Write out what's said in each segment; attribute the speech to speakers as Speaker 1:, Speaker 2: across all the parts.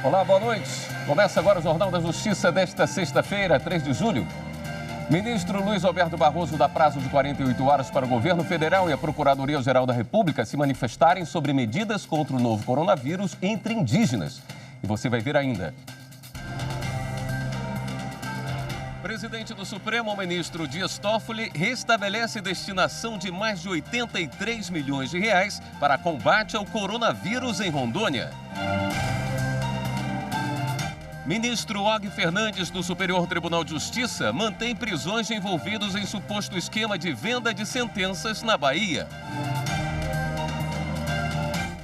Speaker 1: Olá, boa noite. Começa agora o Jornal da Justiça desta sexta-feira, 3 de julho. Ministro Luiz Roberto Barroso dá prazo de 48 horas para o governo federal e a Procuradoria-Geral da República se manifestarem sobre medidas contra o novo coronavírus entre indígenas. E você vai ver ainda. Presidente do Supremo, o ministro Dias Toffoli, restabelece destinação de mais de 83 milhões de reais para combate ao coronavírus em Rondônia. Ministro Og Fernandes, do Superior Tribunal de Justiça, mantém prisões de envolvidos em suposto esquema de venda de sentenças na Bahia.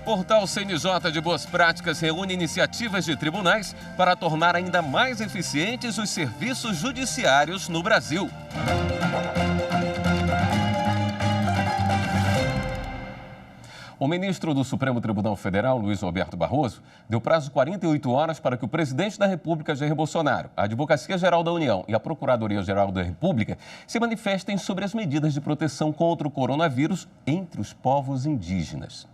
Speaker 1: Portal CNJ de Boas Práticas reúne iniciativas de tribunais para tornar ainda mais eficientes os serviços judiciários no Brasil. O ministro do Supremo Tribunal Federal, Luiz Roberto Barroso, deu prazo de 48 horas para que o presidente da República, Jair Bolsonaro, a Advocacia-Geral da União e a Procuradoria-Geral da República se manifestem sobre as medidas de proteção contra o coronavírus entre os povos indígenas.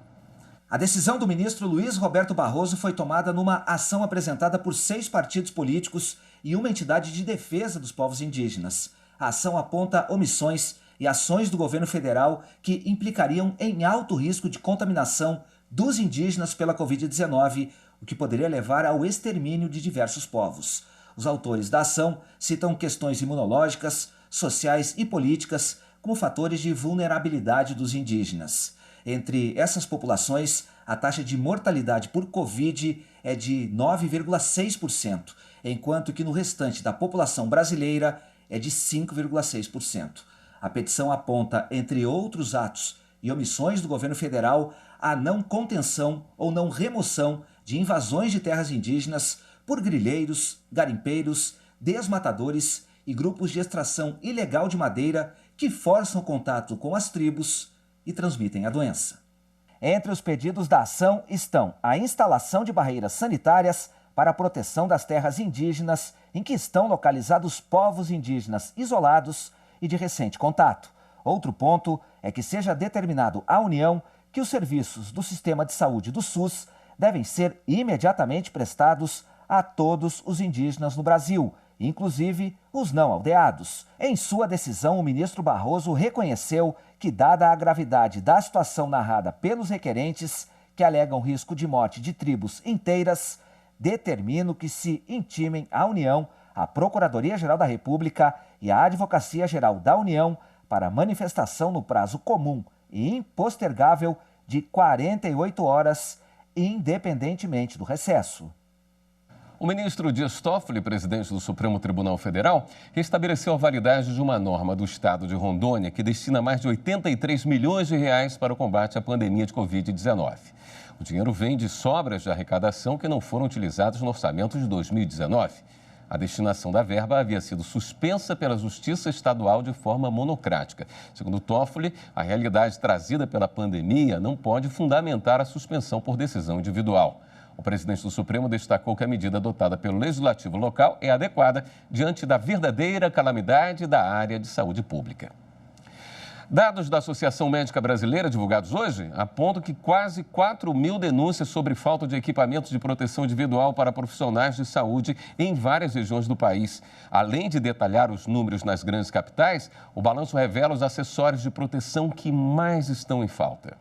Speaker 2: A decisão do ministro Luiz Roberto Barroso foi tomada numa ação apresentada por 6 partidos políticos e uma entidade de defesa dos povos indígenas. A ação aponta omissões e ações do governo federal que implicariam em alto risco de contaminação dos indígenas pela Covid-19, o que poderia levar ao extermínio de diversos povos. Os autores da ação citam questões imunológicas, sociais e políticas como fatores de vulnerabilidade dos indígenas. Entre essas populações, a taxa de mortalidade por Covid é de 9,6%, enquanto que no restante da população brasileira é de 5,6%. A petição aponta, entre outros atos e omissões do governo federal, a não contenção ou não remoção de invasões de terras indígenas por grileiros, garimpeiros, desmatadores e grupos de extração ilegal de madeira que forçam contato com as tribos e transmitem a doença. Entre os pedidos da ação estão a instalação de barreiras sanitárias para a proteção das terras indígenas em que estão localizados povos indígenas isolados e de recente contato. Outro ponto é que seja determinado à União que os serviços do sistema de saúde do SUS devem ser imediatamente prestados a todos os indígenas no Brasil, inclusive os não aldeados. Em sua decisão, o ministro Barroso reconheceu que, dada a gravidade da situação narrada pelos requerentes, que alegam risco de morte de tribos inteiras, determino que se intimem à União, a Procuradoria-Geral da República e a Advocacia-Geral da União para manifestação no prazo comum e impostergável de 48 horas, independentemente do recesso.
Speaker 1: O ministro Dias Toffoli, presidente do Supremo Tribunal Federal, restabeleceu a validade de uma norma do estado de Rondônia que destina mais de 83 milhões de reais para o combate à pandemia de Covid-19. O dinheiro vem de sobras de arrecadação que não foram utilizadas no orçamento de 2019. A destinação da verba havia sido suspensa pela Justiça Estadual de forma monocrática. Segundo Toffoli, a realidade trazida pela pandemia não pode fundamentar a suspensão por decisão individual. O presidente do Supremo destacou que a medida adotada pelo Legislativo local é adequada diante da verdadeira calamidade da área de saúde pública. Dados da Associação Médica Brasileira, divulgados hoje, apontam que quase 4 mil denúncias sobre falta de equipamentos de proteção individual para profissionais de saúde em várias regiões do país. Além de detalhar os números nas grandes capitais, o balanço revela os acessórios de proteção que mais estão em falta.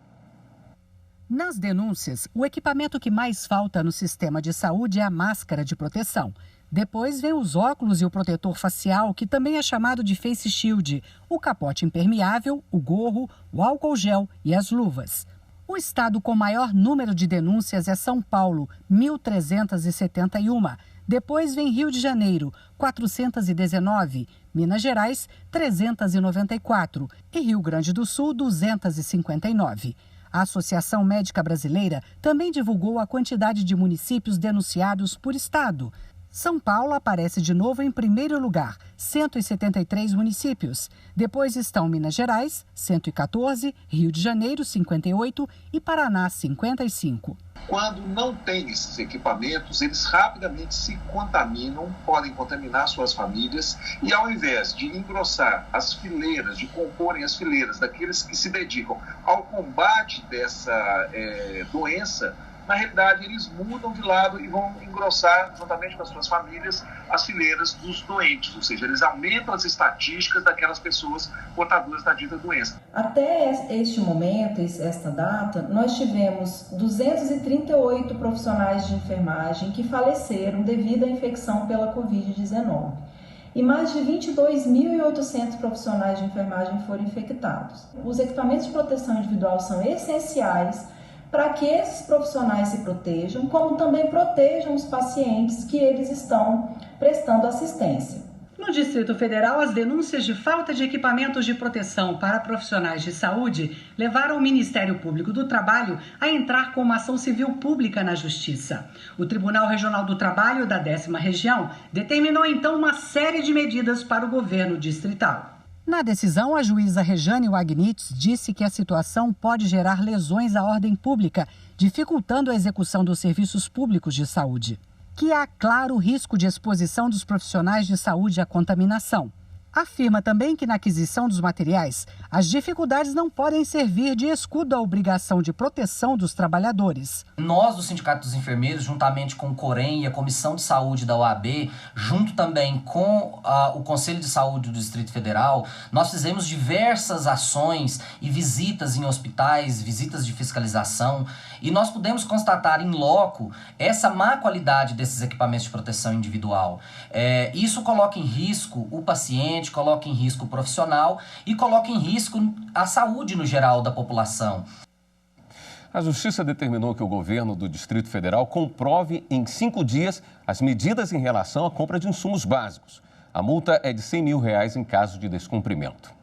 Speaker 3: Nas denúncias, o equipamento que mais falta no sistema de saúde é a máscara de proteção. Depois vem os óculos e o protetor facial, que também é chamado de face shield, o capote impermeável, o gorro, o álcool gel e as luvas. O estado com maior número de denúncias é São Paulo, 1.371. Depois vem Rio de Janeiro, 419. Minas Gerais, 394. E Rio Grande do Sul, 259. A Associação Médica Brasileira também divulgou a quantidade de municípios denunciados por estado. São Paulo aparece de novo em primeiro lugar, 173 municípios. Depois estão Minas Gerais, 114, Rio de Janeiro, 58 e Paraná, 55.
Speaker 4: Quando não tem esses equipamentos, eles rapidamente se contaminam, podem contaminar suas famílias e, ao invés de engrossar as fileiras, de comporem as fileiras daqueles que se dedicam ao combate dessa doença, na realidade eles mudam de lado e vão engrossar, juntamente com as suas famílias, as fileiras dos doentes, ou seja, eles aumentam as estatísticas daquelas pessoas portadoras da dita doença.
Speaker 5: Até este momento, esta data, nós tivemos 238 profissionais de enfermagem que faleceram devido à infecção pela Covid-19. E mais de 22.800 profissionais de enfermagem foram infectados. Os equipamentos de proteção individual são essenciais para que esses profissionais se protejam, como também protejam os pacientes que eles estão prestando assistência.
Speaker 3: No Distrito Federal, as denúncias de falta de equipamentos de proteção para profissionais de saúde levaram o Ministério Público do Trabalho a entrar com uma ação civil pública na Justiça. O Tribunal Regional do Trabalho da 10ª Região determinou então uma série de medidas para o governo distrital. Na decisão, a juíza Rejane Wagnitz disse que a situação pode gerar lesões à ordem pública, dificultando a execução dos serviços públicos de saúde. Que há claro risco de exposição dos profissionais de saúde à contaminação. Afirma também que na aquisição dos materiais, as dificuldades não podem servir de escudo à obrigação de proteção dos trabalhadores.
Speaker 6: Nós, do Sindicato dos Enfermeiros, juntamente com o Corém e a Comissão de Saúde da OAB, junto também com o Conselho de Saúde do Distrito Federal, nós fizemos diversas ações e visitas em hospitais, visitas de fiscalização, e nós pudemos constatar em loco essa má qualidade desses equipamentos de proteção individual. Isso coloca em risco o paciente, coloca em risco o profissional e coloca em risco a saúde no geral da população.
Speaker 1: A Justiça determinou que o governo do Distrito Federal comprove em 5 dias as medidas em relação à compra de insumos básicos. A multa é de R$100 mil em caso de descumprimento.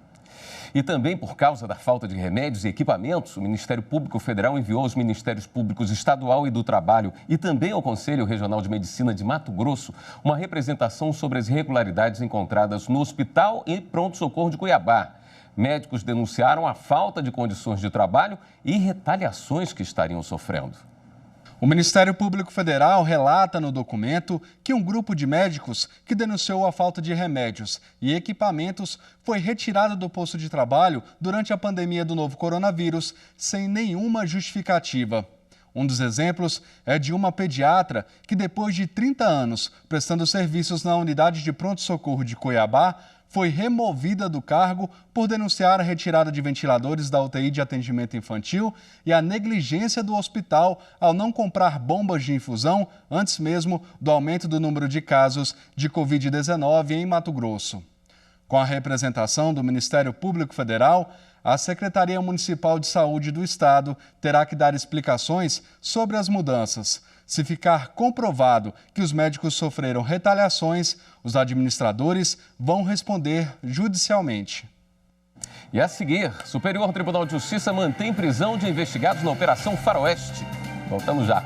Speaker 1: E também por causa da falta de remédios e equipamentos, o Ministério Público Federal enviou aos Ministérios Públicos Estadual e do Trabalho e também ao Conselho Regional de Medicina de Mato Grosso uma representação sobre as irregularidades encontradas no Hospital e Pronto-Socorro de Cuiabá. Médicos denunciaram a falta de condições de trabalho e retaliações que estariam sofrendo.
Speaker 7: O Ministério Público Federal relata no documento que um grupo de médicos que denunciou a falta de remédios e equipamentos foi retirado do posto de trabalho durante a pandemia do novo coronavírus sem nenhuma justificativa. Um dos exemplos é de uma pediatra que, depois de 30 anos prestando serviços na unidade de pronto-socorro de Cuiabá, foi removida do cargo por denunciar a retirada de ventiladores da UTI de atendimento infantil e a negligência do hospital ao não comprar bombas de infusão antes mesmo do aumento do número de casos de Covid-19 em Mato Grosso. Com a representação do Ministério Público Federal, a Secretaria Municipal de Saúde do Estado terá que dar explicações sobre as mudanças. Se ficar comprovado que os médicos sofreram retaliações, os administradores vão responder judicialmente.
Speaker 1: E a seguir, Superior Tribunal de Justiça mantém prisão de investigados na Operação Faroeste. Voltamos já.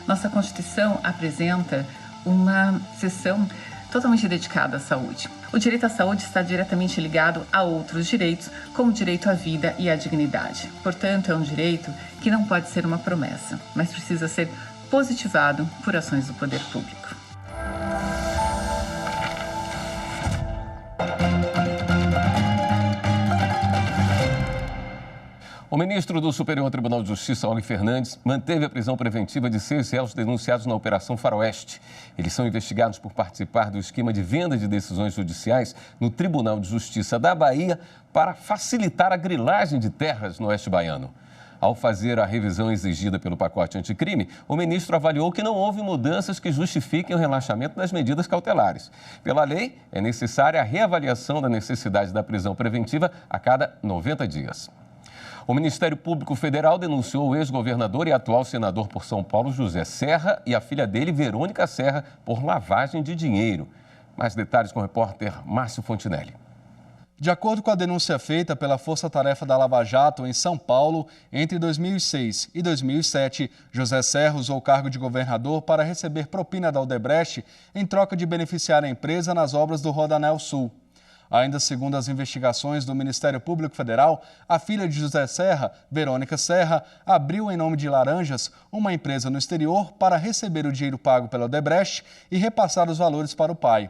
Speaker 8: Nossa Constituição apresenta uma seção totalmente dedicada à saúde. O direito à saúde está diretamente ligado a outros direitos, como o direito à vida e à dignidade. Portanto, é um direito que não pode ser uma promessa, mas precisa ser positivado por ações do poder público.
Speaker 1: O ministro do Superior Tribunal de Justiça, Olli Fernandes, manteve a prisão preventiva de 6 réus denunciados na Operação Faroeste. Eles são investigados por participar do esquema de venda de decisões judiciais no Tribunal de Justiça da Bahia para facilitar a grilagem de terras no oeste baiano. Ao fazer a revisão exigida pelo pacote anticrime, o ministro avaliou que não houve mudanças que justifiquem o relaxamento das medidas cautelares. Pela lei, é necessária a reavaliação da necessidade da prisão preventiva a cada 90 dias. O Ministério Público Federal denunciou o ex-governador e atual senador por São Paulo, José Serra, e a filha dele, Verônica Serra, por lavagem de dinheiro. Mais detalhes com o repórter Márcio Fontinelli.
Speaker 7: De acordo com a denúncia feita pela Força Tarefa da Lava Jato em São Paulo, entre 2006 e 2007, José Serra usou o cargo de governador para receber propina da Odebrecht em troca de beneficiar a empresa nas obras do Rodoanel Sul. Ainda segundo as investigações do Ministério Público Federal, a filha de José Serra, Verônica Serra, abriu em nome de Laranjas uma empresa no exterior para receber o dinheiro pago pela Odebrecht e repassar os valores para o pai.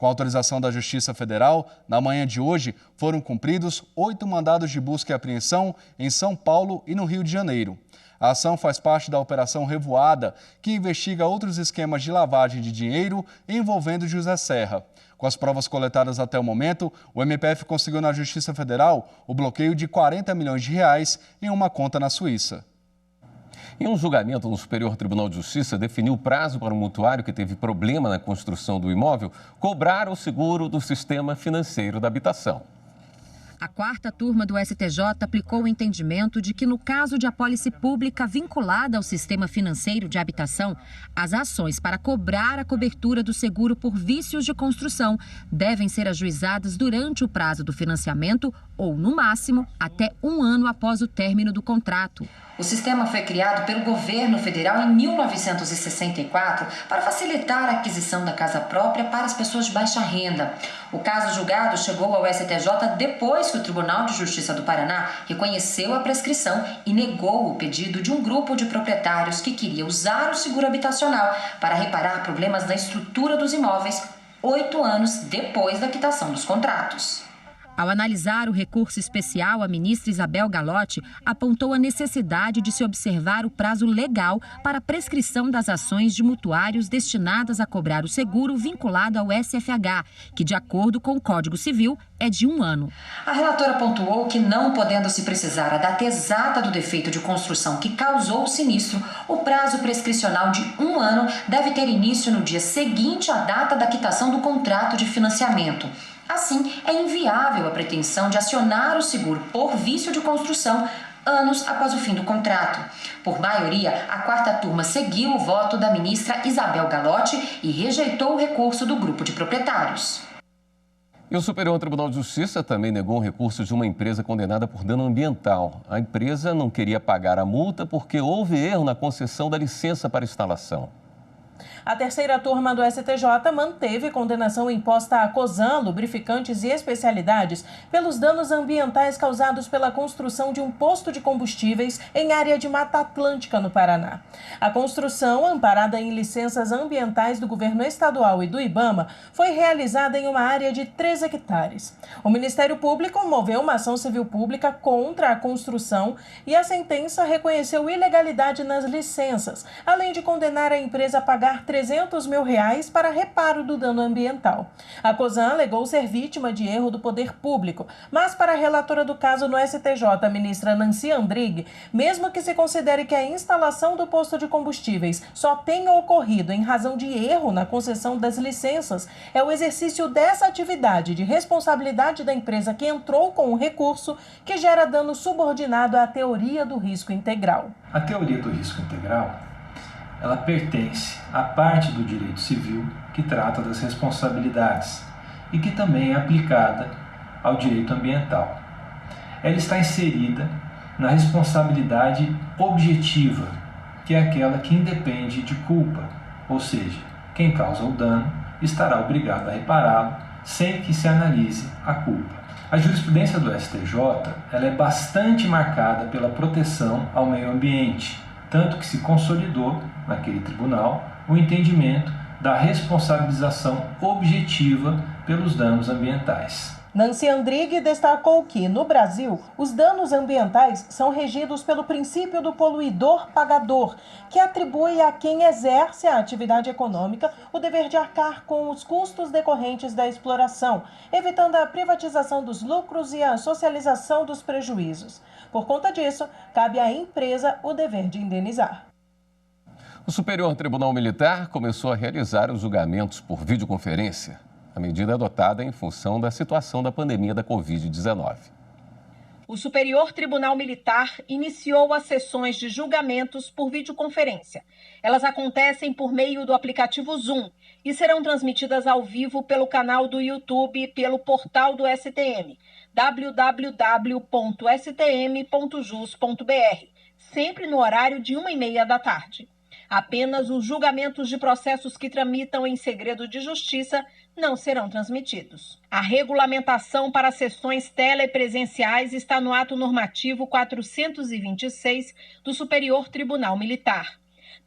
Speaker 7: Com a autorização da Justiça Federal, na manhã de hoje foram cumpridos 8 mandados de busca e apreensão em São Paulo e no Rio de Janeiro. A ação faz parte da Operação Revoada, que investiga outros esquemas de lavagem de dinheiro envolvendo José Serra. Com as provas coletadas até o momento, o MPF conseguiu na Justiça Federal o bloqueio de 40 milhões de reais em uma conta na Suíça.
Speaker 1: Em um julgamento no Superior Tribunal de Justiça, definiu o prazo para um mutuário que teve problema na construção do imóvel cobrar o seguro do sistema financeiro da habitação.
Speaker 9: A quarta turma do STJ aplicou o entendimento de que, no caso de apólice pública vinculada ao sistema financeiro de habitação, as ações para cobrar a cobertura do seguro por vícios de construção devem ser ajuizadas durante o prazo do financiamento ou, no máximo, até 1 ano após o término do contrato.
Speaker 10: O sistema foi criado pelo governo federal em 1964 para facilitar a aquisição da casa própria para as pessoas de baixa renda. O caso julgado chegou ao STJ depois que o Tribunal de Justiça do Paraná reconheceu a prescrição e negou o pedido de um grupo de proprietários que queria usar o seguro habitacional para reparar problemas na estrutura dos imóveis 8 anos depois da quitação dos contratos.
Speaker 9: Ao analisar o recurso especial, a ministra Isabel Galotti apontou a necessidade de se observar o prazo legal para a prescrição das ações de mutuários destinadas a cobrar o seguro vinculado ao SFH, que, de acordo com o Código Civil, é de 1 ano.
Speaker 10: A relatora pontuou que, não podendo se precisar a data exata do defeito de construção que causou o sinistro, o prazo prescricional de 1 ano deve ter início no dia seguinte à data da quitação do contrato de financiamento. Assim, é inviável a pretensão de acionar o seguro por vício de construção anos após o fim do contrato. Por maioria, a quarta turma seguiu o voto da ministra Isabel Galotti e rejeitou o recurso do grupo de proprietários.
Speaker 1: E o Superior Tribunal de Justiça também negou um recurso de uma empresa condenada por dano ambiental. A empresa não queria pagar a multa porque houve erro na concessão da licença para instalação.
Speaker 11: A terceira turma do STJ manteve condenação imposta à Cosan, Lubrificantes e Especialidades pelos danos ambientais causados pela construção de um posto de combustíveis em área de Mata Atlântica, no Paraná. A construção, amparada em licenças ambientais do governo estadual e do IBAMA, foi realizada em uma área de 3 hectares. O Ministério Público moveu uma ação civil pública contra a construção e a sentença reconheceu ilegalidade nas licenças, além de condenar a empresa a pagar R$300 mil para reparo do dano ambiental. A Cosan alegou ser vítima de erro do poder público, mas para a relatora do caso no STJ, a ministra Nancy Andrighi, mesmo que se considere que a instalação do posto de combustíveis só tenha ocorrido em razão de erro na concessão das licenças, é o exercício dessa atividade de responsabilidade da empresa que entrou com o recurso que gera dano subordinado à teoria do risco integral.
Speaker 12: A teoria do risco integral, ela pertence à parte do direito civil que trata das responsabilidades e que também é aplicada ao direito ambiental. Ela está inserida na responsabilidade objetiva, que é aquela que independe de culpa, ou seja, quem causa o dano estará obrigado a repará-lo sem que se analise a culpa. A jurisprudência do STJ ela é bastante marcada pela proteção ao meio ambiente, tanto que se consolidou naquele tribunal o entendimento da responsabilização objetiva pelos danos ambientais.
Speaker 11: Nancy Andrighi destacou que, no Brasil, os danos ambientais são regidos pelo princípio do poluidor-pagador, que atribui a quem exerce a atividade econômica o dever de arcar com os custos decorrentes da exploração, evitando a privatização dos lucros e a socialização dos prejuízos. Por conta disso, cabe à empresa o dever de indenizar.
Speaker 1: O Superior Tribunal Militar começou a realizar os julgamentos por videoconferência. A medida é adotada em função da situação da pandemia da Covid-19.
Speaker 13: O Superior Tribunal Militar iniciou as sessões de julgamentos por videoconferência. Elas acontecem por meio do aplicativo Zoom e serão transmitidas ao vivo pelo canal do YouTube e pelo portal do STM, www.stm.jus.br, sempre no horário de 1h30 da tarde. Apenas os julgamentos de processos que tramitam em segredo de justiça não serão transmitidos. A regulamentação para sessões telepresenciais está no ato normativo 426 do Superior Tribunal Militar.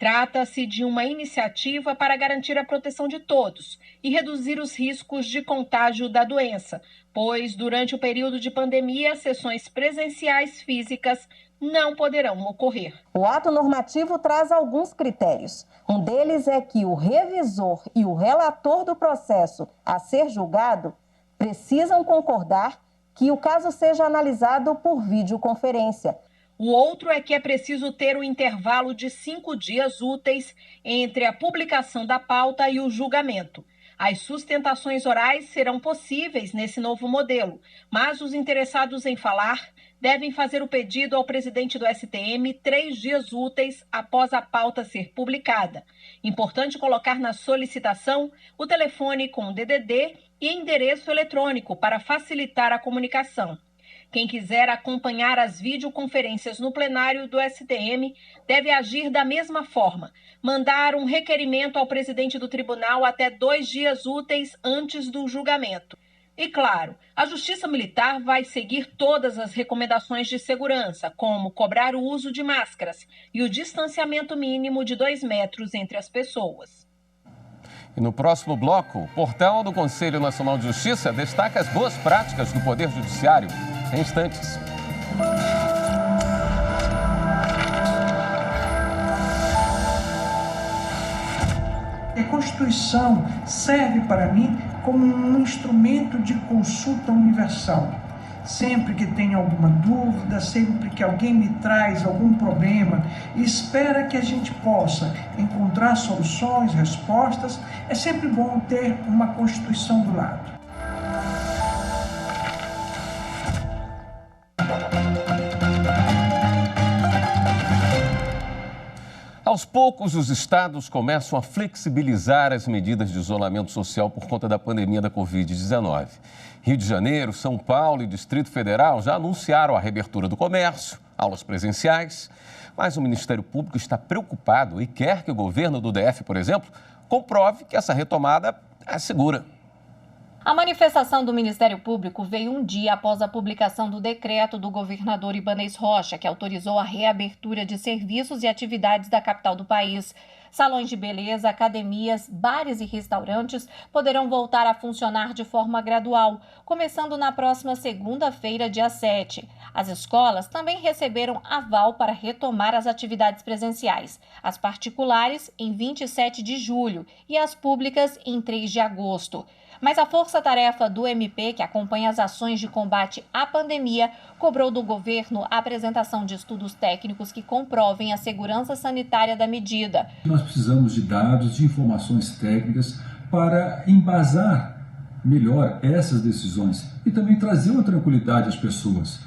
Speaker 13: Trata-se de uma iniciativa para garantir a proteção de todos e reduzir os riscos de contágio da doença, pois durante o período de pandemia, sessões presenciais físicas não poderão ocorrer.
Speaker 14: O ato normativo traz alguns critérios. Um deles é que o revisor e o relator do processo a ser julgado precisam concordar que o caso seja analisado por videoconferência.
Speaker 13: O outro é que é preciso ter um intervalo de 5 dias úteis entre a publicação da pauta e o julgamento. As sustentações orais serão possíveis nesse novo modelo, mas os interessados em falar devem fazer o pedido ao presidente do STM 3 dias úteis após a pauta ser publicada. Importante colocar na solicitação o telefone com DDD e endereço eletrônico para facilitar a comunicação. Quem quiser acompanhar as videoconferências no plenário do STM deve agir da mesma forma, mandar um requerimento ao presidente do tribunal até 2 dias úteis antes do julgamento. E claro, a Justiça Militar vai seguir todas as recomendações de segurança, como cobrar o uso de máscaras e o distanciamento mínimo de 2 metros entre as pessoas.
Speaker 1: E no próximo bloco, o portal do Conselho Nacional de Justiça destaca as boas práticas do Poder Judiciário. Em instantes.
Speaker 15: A Constituição serve para mim como um instrumento de consulta universal. Sempre que tenho alguma dúvida, sempre que alguém me traz algum problema e espera que a gente possa encontrar soluções, respostas, é sempre bom ter uma Constituição do lado.
Speaker 1: Aos poucos, os estados começam a flexibilizar as medidas de isolamento social por conta da pandemia da Covid-19. Rio de Janeiro, São Paulo e Distrito Federal já anunciaram a reabertura do comércio, aulas presenciais, mas o Ministério Público está preocupado e quer que o governo do DF, por exemplo, comprove que essa retomada é segura.
Speaker 16: A manifestação do Ministério Público veio um dia após a publicação do decreto do governador Ibanez Rocha, que autorizou a reabertura de serviços e atividades da capital do país. Salões de beleza, academias, bares e restaurantes poderão voltar a funcionar de forma gradual, começando na próxima segunda-feira, dia 7. As escolas também receberam aval para retomar as atividades presenciais, as particulares em 27 de julho e as públicas em 3 de agosto. Mas a força-tarefa do MP, que acompanha as ações de combate à pandemia, cobrou do governo a apresentação de estudos técnicos que comprovem a segurança sanitária da medida.
Speaker 17: Nós precisamos de dados, de informações técnicas para embasar melhor essas decisões e também trazer uma tranquilidade às pessoas.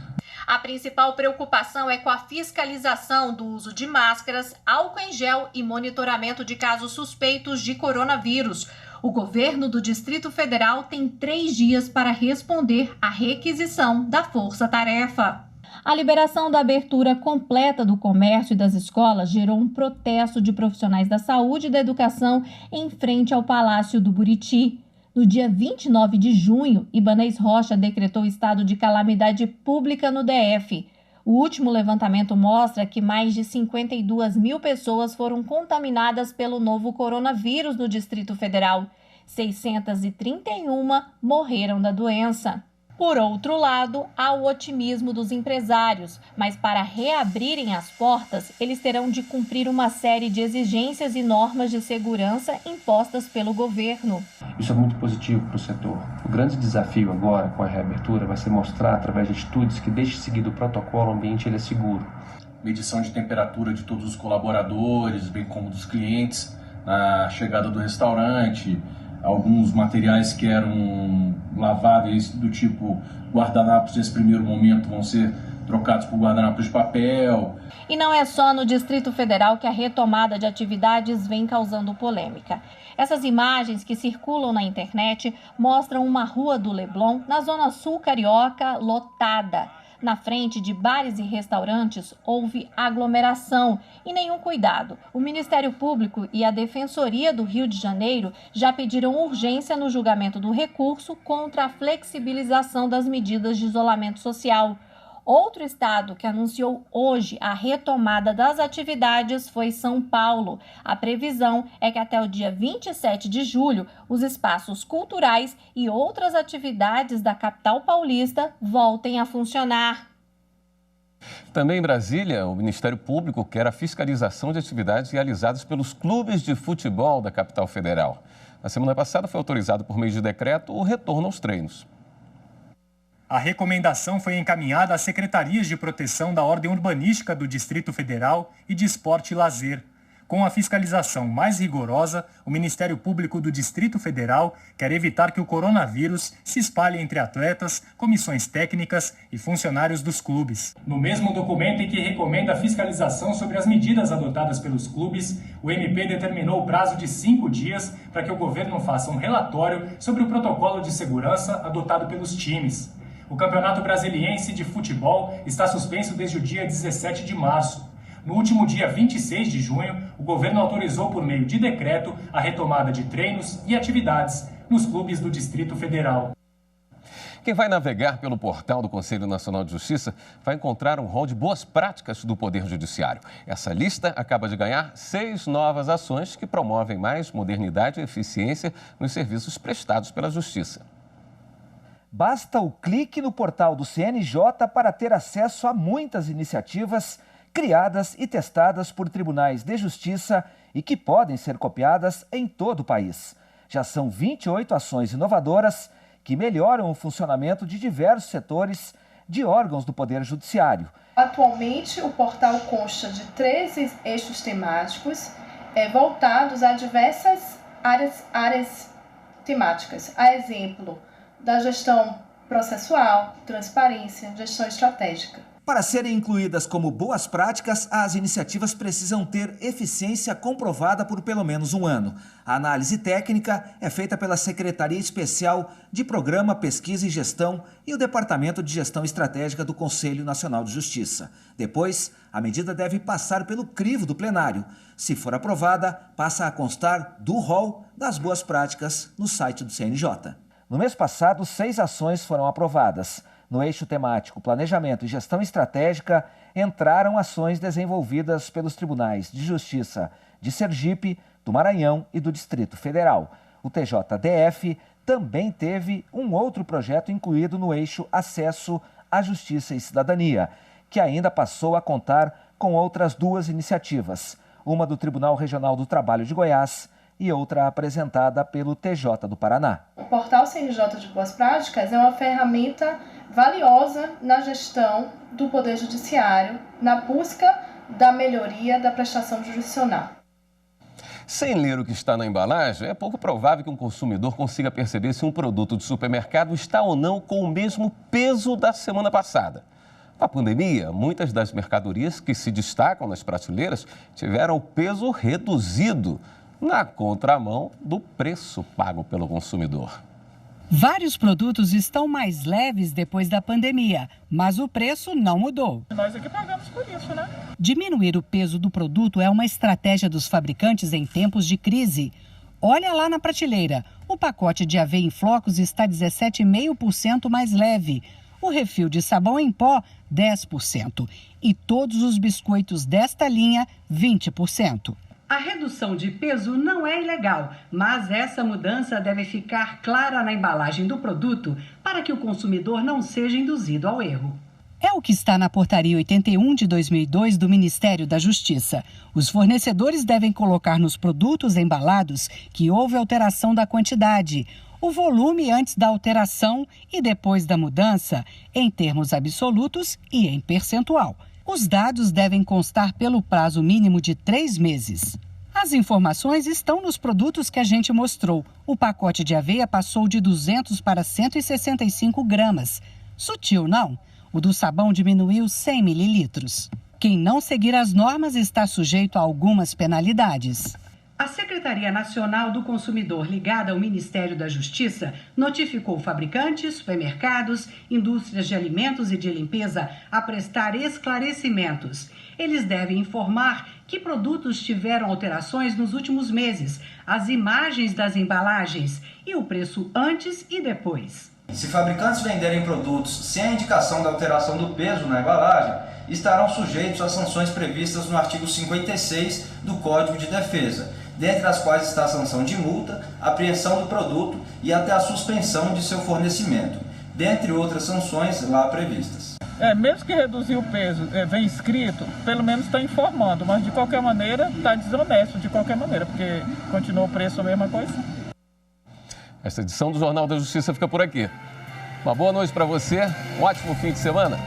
Speaker 16: A principal preocupação é com a fiscalização do uso de máscaras, álcool em gel e monitoramento de casos suspeitos de coronavírus. O governo do Distrito Federal tem 3 dias para responder à requisição da força-tarefa. A liberação da abertura completa do comércio e das escolas gerou um protesto de profissionais da saúde e da educação em frente ao Palácio do Buriti. No dia 29 de junho, Ibanez Rocha decretou estado de calamidade pública no DF. O último levantamento mostra que mais de 52 mil pessoas foram contaminadas pelo novo coronavírus no Distrito Federal. 631 morreram da doença. Por outro lado, há o otimismo dos empresários, mas para reabrirem as portas, eles terão de cumprir uma série de exigências e normas de segurança impostas pelo governo.
Speaker 18: Isso é muito positivo para o setor. O grande desafio agora com a reabertura vai ser mostrar, através de atitudes, que desde seguido o protocolo, o ambiente ele é seguro.
Speaker 19: Medição de temperatura de todos os colaboradores, bem como dos clientes, na chegada do restaurante, alguns materiais que eram laváveis do tipo guardanapos nesse primeiro momento vão ser trocados por guardanapos de papel.
Speaker 16: E não é só no Distrito Federal que a retomada de atividades vem causando polêmica. Essas imagens que circulam na internet mostram uma rua do Leblon, na zona sul carioca, lotada. Na frente de bares e restaurantes houve aglomeração e nenhum cuidado. O Ministério Público e a Defensoria do Rio de Janeiro já pediram urgência no julgamento do recurso contra a flexibilização das medidas de isolamento social. Outro estado que anunciou hoje a retomada das atividades foi São Paulo. A previsão é que até o dia 27 de julho, os espaços culturais e outras atividades da capital paulista voltem a funcionar.
Speaker 1: Também em Brasília, o Ministério Público quer a fiscalização de atividades realizadas pelos clubes de futebol da capital federal. Na semana passada foi autorizado por meio de decreto o retorno aos treinos.
Speaker 20: A recomendação foi encaminhada às secretarias de proteção da Ordem Urbanística do Distrito Federal e de Esporte e Lazer. Com a fiscalização mais rigorosa, o Ministério Público do Distrito Federal quer evitar que o coronavírus se espalhe entre atletas, comissões técnicas e funcionários dos clubes. No mesmo documento em que recomenda a fiscalização sobre as medidas adotadas pelos clubes, o MP determinou o prazo de 5 dias para que o governo faça um relatório sobre o protocolo de segurança adotado pelos times. O Campeonato Brasiliense de Futebol está suspenso desde o dia 17 de março. No último dia 26 de junho, o governo autorizou por meio de decreto a retomada de treinos e atividades nos clubes do Distrito Federal.
Speaker 1: Quem vai navegar pelo portal do Conselho Nacional de Justiça vai encontrar um rol de boas práticas do Poder Judiciário. Essa lista acaba de ganhar 6 novas ações que promovem mais modernidade e eficiência nos serviços prestados pela Justiça.
Speaker 2: Basta o clique no portal do CNJ para ter acesso a muitas iniciativas criadas e testadas por tribunais de justiça e que podem ser copiadas em todo o país. Já são 28 ações inovadoras que melhoram o funcionamento de diversos setores de órgãos do Poder Judiciário.
Speaker 21: Atualmente, o portal consta de 13 eixos temáticos voltados a diversas áreas temáticas. A exemplo da gestão processual, transparência, gestão estratégica.
Speaker 2: Para serem incluídas como boas práticas, as iniciativas precisam ter eficiência comprovada por pelo menos 1 ano. A análise técnica é feita pela Secretaria Especial de Programa, Pesquisa e Gestão e o Departamento de Gestão Estratégica do Conselho Nacional de Justiça. Depois, a medida deve passar pelo crivo do plenário. Se for aprovada, passa a constar do rol das boas práticas no site do CNJ. No mês passado, 6 ações foram aprovadas. No eixo temático Planejamento e Gestão Estratégica, entraram ações desenvolvidas pelos tribunais de justiça de Sergipe, do Maranhão e do Distrito Federal. O TJDF também teve um outro projeto incluído no eixo Acesso à Justiça e Cidadania, que ainda passou a contar com outras 2 iniciativas, uma do Tribunal Regional do Trabalho de Goiás e outra apresentada pelo TJ do Paraná.
Speaker 21: O portal CNJ de Boas Práticas é uma ferramenta valiosa na gestão do Poder Judiciário, na busca da melhoria da prestação jurisdicional.
Speaker 1: Sem ler o que está na embalagem, é pouco provável que um consumidor consiga perceber se um produto de supermercado está ou não com o mesmo peso da semana passada. Com a pandemia, muitas das mercadorias que se destacam nas prateleiras tiveram o peso reduzido, na contramão do preço pago pelo consumidor.
Speaker 3: Vários produtos estão mais leves depois da pandemia, mas o preço não mudou.
Speaker 22: Nós aqui pagamos por isso, né?
Speaker 3: Diminuir o peso do produto é uma estratégia dos fabricantes em tempos de crise. Olha lá na prateleira, o pacote de aveia em flocos está 17,5% mais leve. O refil de sabão em pó, 10%. E todos os biscoitos desta linha, 20%. A redução de peso não é ilegal, mas essa mudança deve ficar clara na embalagem do produto para que o consumidor não seja induzido ao erro. É o que está na Portaria 81 de 2002 do Ministério da Justiça. Os fornecedores devem colocar nos produtos embalados que houve alteração da quantidade, o volume antes da alteração e depois da mudança, em termos absolutos e em percentual. Os dados devem constar pelo prazo mínimo de 3 meses. As informações estão nos produtos que a gente mostrou. O pacote de aveia passou de 200 para 165 gramas. Sutil, não? O do sabão diminuiu 100 mililitros. Quem não seguir as normas está sujeito a algumas penalidades. A Secretaria Nacional do Consumidor, ligada ao Ministério da Justiça, notificou fabricantes, supermercados, indústrias de alimentos e de limpeza a prestar esclarecimentos. Eles devem informar que produtos tiveram alterações nos últimos meses, as imagens das embalagens e o preço antes e depois.
Speaker 4: Se fabricantes venderem produtos sem a indicação da alteração do peso na embalagem, estarão sujeitos às sanções previstas no artigo 56 do Código de Defesa, dentre as quais está a sanção de multa, apreensão do produto e até a suspensão de seu fornecimento, dentre outras sanções lá previstas.
Speaker 22: Mesmo que reduzir o peso, vem escrito, pelo menos está informando, mas de qualquer maneira está desonesto, de qualquer maneira, porque continua o preço a mesma coisa.
Speaker 1: Esta edição do Jornal da Justiça fica por aqui. Uma boa noite para você, um ótimo fim de semana.